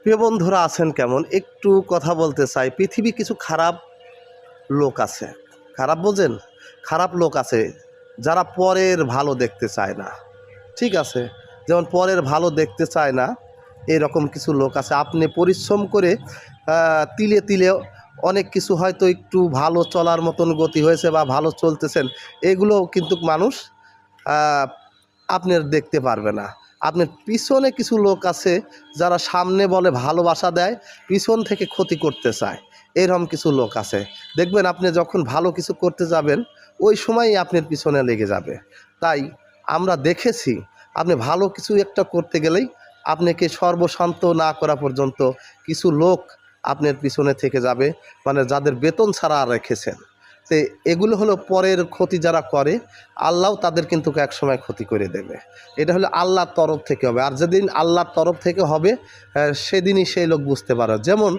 প্রিয় বন্ধুরা আছেন কেমন? একটু কথা বলতে চাই। পৃথিবী কিছু খারাপ লোক আছে। খারাপ বোঝেন? খারাপ লোক আছে যারা পরের ভালো দেখতে চায় না। ঠিক আছে? যেমন পরের ভালো দেখতে চায় না, এরকম কিছু লোক আছে। আপনি পরিশ্রম করে তিলে, তিলে অনেক কিছু হয়তো একটু ভালো চলার মতন গতি হয়েছে বা ভালো চলতেছেন, এগুলোও কিন্তু মানুষ আ আপনার দেখতে পারবে না। আপনার পিছনে কিছু লোক আছে যারা সামনে বলে ভালোবাসা দেয়, পিছন থেকে ক্ষতি করতে চায়। এরকম কিছু লোক আছে। দেখবেন আপনি যখন ভালো কিছু করতে যাবেন, ওই সময়ই আপনার পিছনে লেগে যাবে। তাই আমরা দেখেছি আপনি ভালো কিছু একটা করতে গেলেই আপনাকে সর্বশান্ত না করা পর্যন্ত কিছু লোক আপনার পিছনে থেকে যাবে, মানে যাদের বেতন ছাড়া রেখেছেন। তো এগুলো হলো পরের ক্ষতি যারা করে, আল্লাহও তাদের কিন্তু একসময় ক্ষতি করে দেবে। এটা হলো আল্লাহর তরফ থেকে হবে। আর যেদিন আল্লাহর তরফ থেকে হবে সেদিনই সেই লোক বুঝতে পারে। যেমন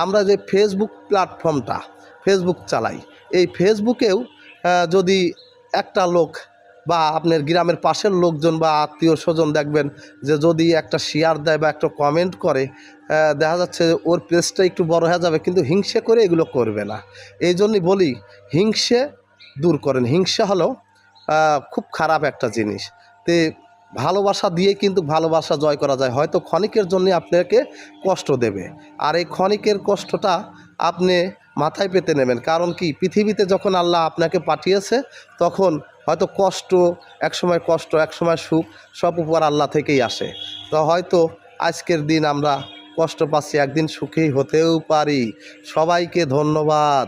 আমরা যে ফেসবুক প্ল্যাটফর্মটা, ফেসবুক চালাই, এই ফেসবুকেও যদি একটা লোক বা আপনার গ্রামের পাশের লোকজন বা আত্মীয় স্বজন দেখবেন যে যদি একটা শেয়ার দেয় বা একটা কমেন্ট করে, দেখা যাচ্ছে ওর পেজটা একটু বড় হয়ে যাবে, কিন্তু হিংসে করে এগুলো করবে না। এই জন্যই বলি হিংসে দূর করেন। হিংসা হলো খুব খারাপ একটা জিনিস। তে ভালোবাসা দিয়ে কিন্তু ভালোবাসা জয় করা যায়। হয়তো ক্ষণিকের জন্য আপনাকে কষ্ট দেবে, আর এই ক্ষণিকের কষ্টটা আপনি মাথায় পেতে নেবেন। কারণ কি, পৃথিবীতে যখন আল্লাহ আপনাকে পাঠিয়েছে তখন হয়তো একসময় কষ্ট, একসময় সুখ, সব উপর আল্লাহ থেকেই আসে। তো হয়তো আজকের দিন আমরা কষ্ট পাচ্ছি, একদিন সুখী হতেও পারি। সবাইকে ধন্যবাদ।